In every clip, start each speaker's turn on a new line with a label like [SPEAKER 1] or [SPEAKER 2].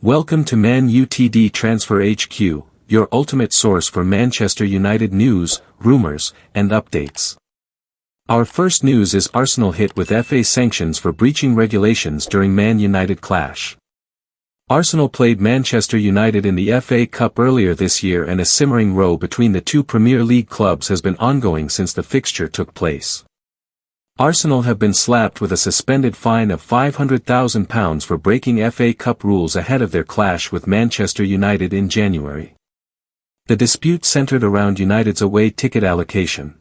[SPEAKER 1] Welcome to Man Utd Transfer HQ, your ultimate source for Manchester United news, rumours, and updates. Our first news is Arsenal hit with FA sanctions for breaching regulations during Man United clash. Arsenal played Manchester United in the FA Cup earlier this year, and a simmering row between the two Premier League clubs has been ongoing since the fixture took place. Arsenal have been slapped with a suspended fine of £500,000 for breaking FA Cup rules ahead of their clash with Manchester United in January. The dispute centred around United's away ticket allocation.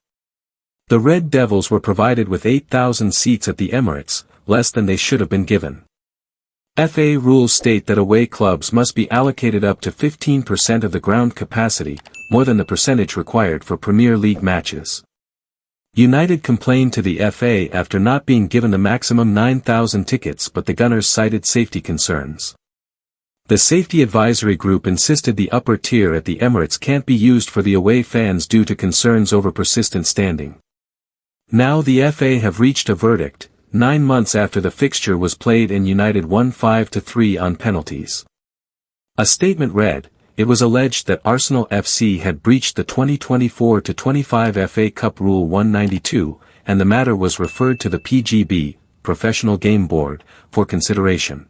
[SPEAKER 1] The Red Devils were provided with 8,000 seats at the Emirates, less than they should have been given. FA rules state that away clubs must be allocated up to 15% of the ground capacity, more than the percentage required for Premier League matches. United complained to the FA after not being given the maximum 9,000 tickets, but the Gunners cited safety concerns. The safety advisory group insisted the upper tier at the Emirates can't be used for the away fans due to concerns over persistent standing. Now the FA have reached a verdict, 9 months after the fixture was played, and United won 5-3 on penalties. A statement read, "It was alleged that Arsenal FC had breached the 2024-25 FA Cup Rule 192, and the matter was referred to the PGB, Professional Game Board, for consideration."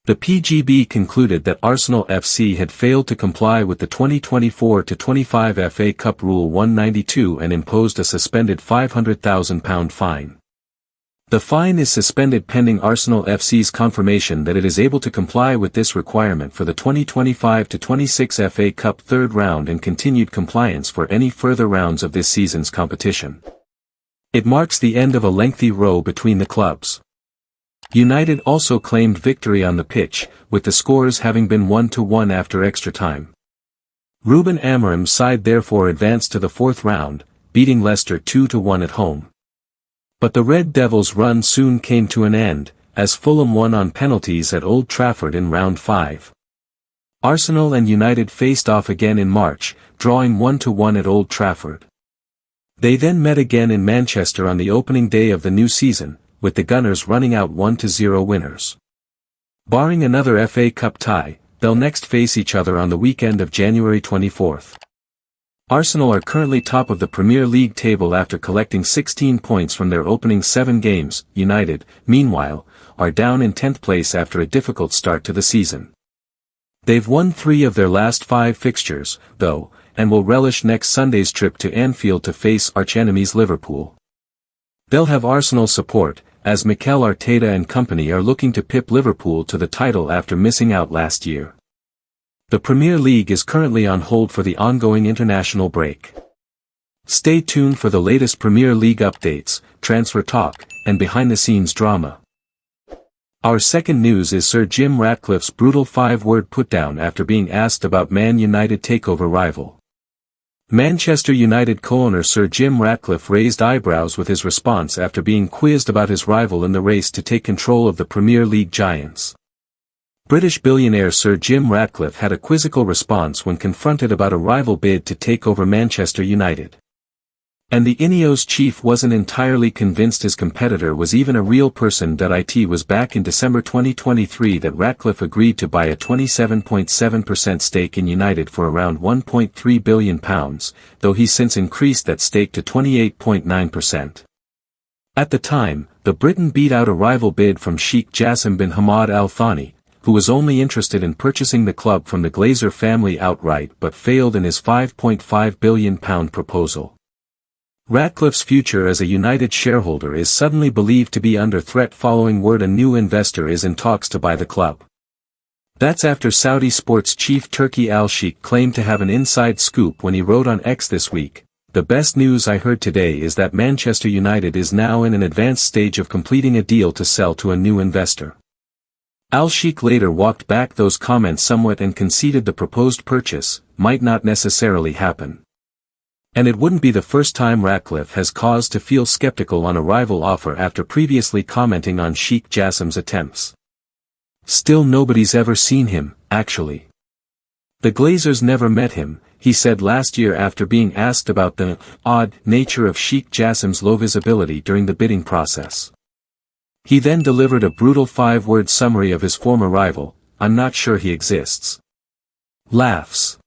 [SPEAKER 1] The PGB concluded that Arsenal FC had failed to comply with the 2024-25 FA Cup Rule 192 and imposed a suspended £500,000 fine. The fine is suspended pending Arsenal FC's confirmation that it is able to comply with this requirement for the 2025-26 FA Cup third round and continued compliance for any further rounds of this season's competition. It marks the end of a lengthy row between the clubs. United also claimed victory on the pitch, with the scores having been 1-1 after extra time. Ruben Amorim's side therefore advanced to the fourth round, beating Leicester 2-1 at home. But the Red Devils' run soon came to an end, as Fulham won on penalties at Old Trafford in round 5. Arsenal and United faced off again in March, drawing 1-1 at Old Trafford. They then met again in Manchester on the opening day of the new season, with the Gunners running out 1-0 winners. Barring another FA Cup tie, they'll next face each other on the weekend of January 24th. Arsenal are currently top of the Premier League table after collecting 16 points from their opening 7 games. United, meanwhile, are down in 10th place after a difficult start to the season. They've won 3 of their last 5 fixtures, though, and will relish next Sunday's trip to Anfield to face arch-enemies Liverpool. They'll have Arsenal support, as Mikel Arteta and company are looking to pip Liverpool to the title after missing out last year. The Premier League is currently on hold for the ongoing international break. Stay tuned for the latest Premier League updates, transfer talk, and behind-the-scenes drama. Our second news is Sir Jim Ratcliffe's brutal 5-word putdown after being asked about Man United takeover rival. Manchester United co-owner Sir Jim Ratcliffe raised eyebrows with his response after being quizzed about his rival in the race to take control of the Premier League giants. British billionaire Sir Jim Ratcliffe had a quizzical response when confronted about a rival bid to take over Manchester United. And the Ineos chief wasn't entirely convinced his competitor was even a real person. It was back in December 2023 that Ratcliffe agreed to buy a 27.7% stake in United for around £1.3 billion, though he's since increased that stake to 28.9%. At the time, the Briton beat out a rival bid from Sheikh Jassim bin Hamad Al Thani, who was only interested in purchasing the club from the Glazer family outright but failed in his £5.5 billion proposal. Ratcliffe's future as a United shareholder is suddenly believed to be under threat following word a new investor is in talks to buy the club. That's after Saudi sports chief Turki Al-Sheikh claimed to have an inside scoop when he wrote on X this week, "The best news I heard today is that Manchester United is now in an advanced stage of completing a deal to sell to a new investor." Al-Sheikh later walked back those comments somewhat and conceded the proposed purchase might not necessarily happen. And it wouldn't be the first time Ratcliffe has cause to feel skeptical on a rival offer after previously commenting on Sheikh Jassim's attempts. "Still nobody's ever seen him, actually. The Glazers never met him," he said last year after being asked about the odd nature of Sheikh Jassim's low visibility during the bidding process. He then delivered a brutal 5-word summary of his former rival, I'm not sure he exists. Laughs.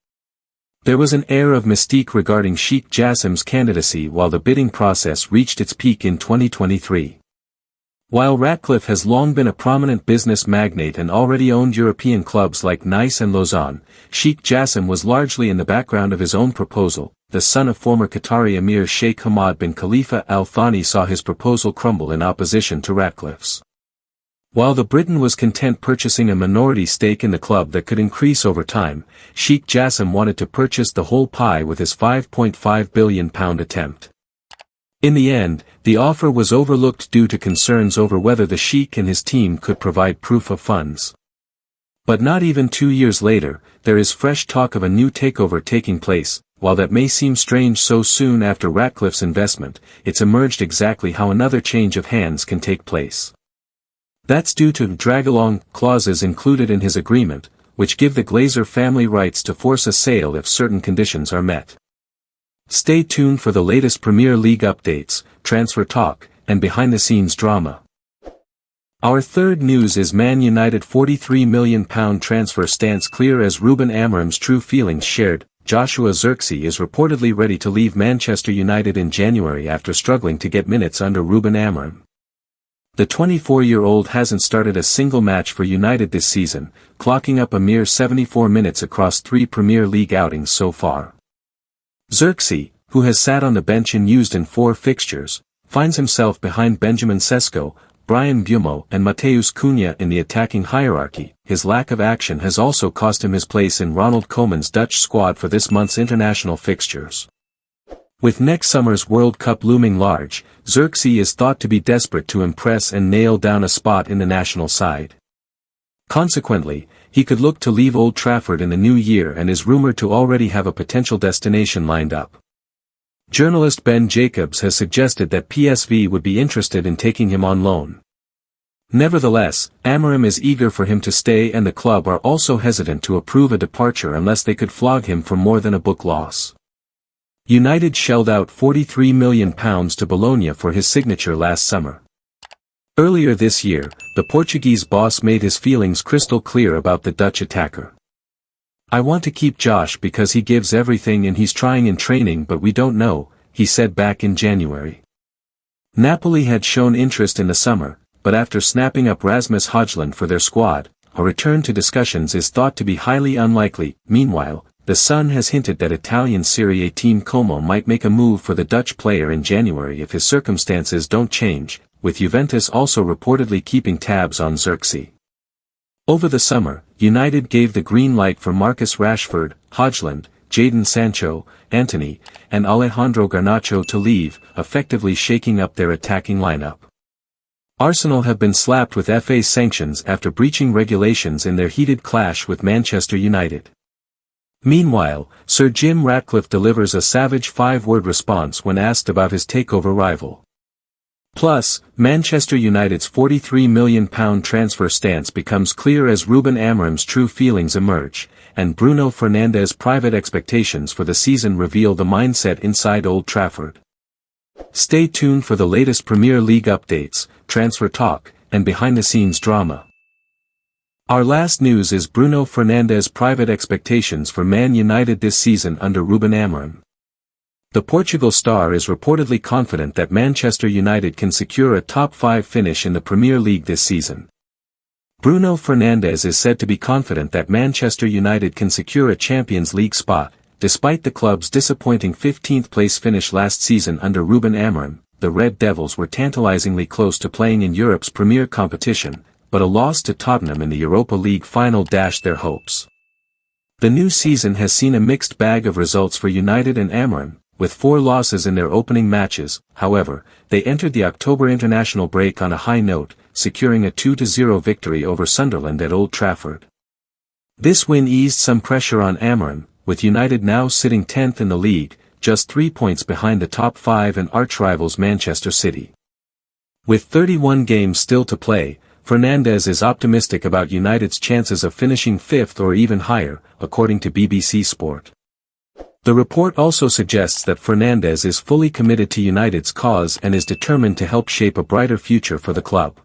[SPEAKER 1] There was an air of mystique regarding Sheikh Jassim's candidacy while the bidding process reached its peak in 2023. While Ratcliffe has long been a prominent business magnate and already owned European clubs like Nice and Lausanne, Sheikh Jassim was largely in the background of his own proposal. The son of former Qatari Emir Sheikh Hamad bin Khalifa Al Thani saw his proposal crumble in opposition to Ratcliffe's. While the Briton was content purchasing a minority stake in the club that could increase over time, Sheikh Jassim wanted to purchase the whole pie with his £5.5 billion attempt. In the end, the offer was overlooked due to concerns over whether the Sheikh and his team could provide proof of funds. But not even 2 years later, there is fresh talk of a new takeover taking place. While that may seem strange so soon after Ratcliffe's investment, it's emerged exactly how another change of hands can take place. That's due to drag-along clauses included in his agreement, which give the Glazer family rights to force a sale if certain conditions are met. Stay tuned for the latest Premier League updates, transfer talk, and behind-the-scenes drama. Our third news is Man United £43 million transfer stance clear as Ruben Amorim's true feelings shared. Joshua Zirkzee is reportedly ready to leave Manchester United in January after struggling to get minutes under Ruben Amorim. The 24-year-old hasn't started a single match for United this season, clocking up a mere 74 minutes across 3 Premier League outings so far. Zirkzee, who has sat on the bench and used in 4 fixtures, finds himself behind Benjamin Sesko, Brian Buemo and Mateus Cunha in the attacking hierarchy. His lack of action has also cost him his place in Ronald Koeman's Dutch squad for this month's international fixtures. With next summer's World Cup looming large, Zirkzee is thought to be desperate to impress and nail down a spot in the national side. Consequently, he could look to leave Old Trafford in the new year and is rumored to already have a potential destination lined up. Journalist Ben Jacobs has suggested that PSV would be interested in taking him on loan. Nevertheless, Amorim is eager for him to stay and the club are also hesitant to approve a departure unless they could flog him for more than a book loss. United shelled out £43 million to Bologna for his signature last summer. Earlier this year, the Portuguese boss made his feelings crystal clear about the Dutch attacker. "I want to keep Josh because he gives everything and he's trying in training but we don't know," he said back in January. Napoli had shown interest in the summer, but after snapping up Rasmus Højlund for their squad, a return to discussions is thought to be highly unlikely. Meanwhile, The Sun has hinted that Italian Serie A team Como might make a move for the Dutch player in January if his circumstances don't change, with Juventus also reportedly keeping tabs on Zirkzee. Over the summer, United gave the green light for Marcus Rashford, Højlund, Jadon Sancho, Antony, and Alejandro Garnacho to leave, effectively shaking up their attacking lineup. Arsenal have been slapped with FA sanctions after breaching regulations in their heated clash with Manchester United. Meanwhile, Sir Jim Ratcliffe delivers a savage 5-word response when asked about his takeover rival. Plus, Manchester United's £43 million transfer stance becomes clear as Ruben Amorim's true feelings emerge, and Bruno Fernandes' private expectations for the season reveal the mindset inside Old Trafford. Stay tuned for the latest Premier League updates, transfer talk, and behind-the-scenes drama. Our last news is Bruno Fernandes' private expectations for Man United this season under Ruben Amorim. The Portugal star is reportedly confident that Manchester United can secure a top 5 finish in the Premier League this season. Bruno Fernandes is said to be confident that Manchester United can secure a Champions League spot, despite the club's disappointing 15th place finish last season under Ruben Amorim. The Red Devils were tantalizingly close to playing in Europe's premier competition, but a loss to Tottenham in the Europa League final dashed their hopes. The new season has seen a mixed bag of results for United and Amorim, with 4 losses in their opening matches. However, they entered the October international break on a high note, securing a 2-0 victory over Sunderland at Old Trafford. This win eased some pressure on Amorim, with United now sitting 10th in the league, just 3 points behind the top 5 and arch-rivals Manchester City. With 31 games still to play, Fernandes is optimistic about United's chances of finishing 5th or even higher, according to BBC Sport. The report also suggests that Fernandes is fully committed to United's cause and is determined to help shape a brighter future for the club.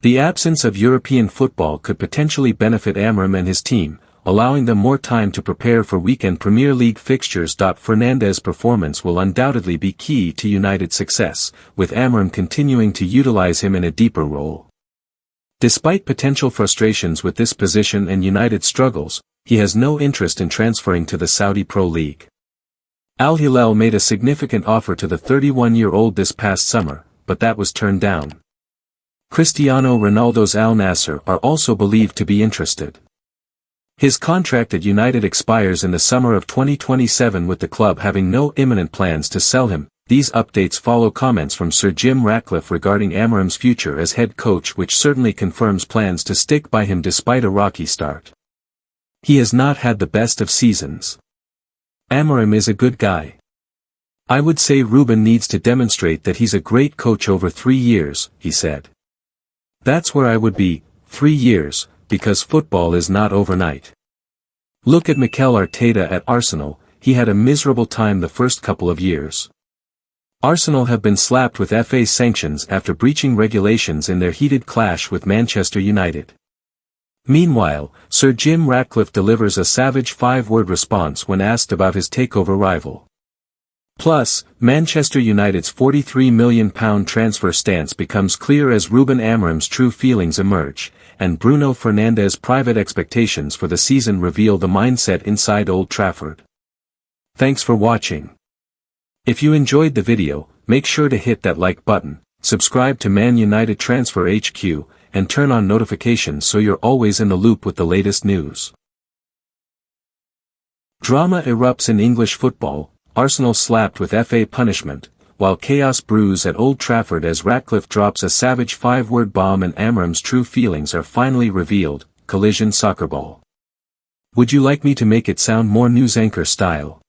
[SPEAKER 1] The absence of European football could potentially benefit Amorim and his team, allowing them more time to prepare for weekend Premier League fixtures. Fernandes' performance will undoubtedly be key to United's success, with Amorim continuing to utilize him in a deeper role. Despite potential frustrations with this position and United's struggles, he has no interest in transferring to the Saudi Pro League. Al Hilal made a significant offer to the 31-year-old this past summer, but that was turned down. Cristiano Ronaldo's Al Nassr are also believed to be interested. His contract at United expires in the summer of 2027, with the club having no imminent plans to sell him. These updates follow comments from Sir Jim Ratcliffe regarding Amorim's future as head coach, which certainly confirms plans to stick by him despite a rocky start. He has not had the best of seasons. Amorim is a good guy. I would say Ruben needs to demonstrate that he's a great coach over 3 years, he said. That's where I would be, 3 years, because football is not overnight. Look at Mikel Arteta at Arsenal, he had a miserable time the first couple of years. Arsenal have been slapped with FA sanctions after breaching regulations in their heated clash with Manchester United. Meanwhile, Sir Jim Ratcliffe delivers a savage 5-word response when asked about his takeover rival. Plus, Manchester United's £43 million transfer stance becomes clear as Ruben Amorim's true feelings emerge, and Bruno Fernandes' private expectations for the season reveal the mindset inside Old Trafford. Thanks for watching. If you enjoyed the video, make sure to hit that like button, subscribe to Man United Transfer HQ, and turn on notifications so you're always in the loop with the latest news. Drama erupts in English football, Arsenal slapped with FA punishment, while chaos brews at Old Trafford as Ratcliffe drops a savage 5-word bomb and Amorim's true feelings are finally revealed. Collision soccer ball. Would you like me to make it sound more news anchor style?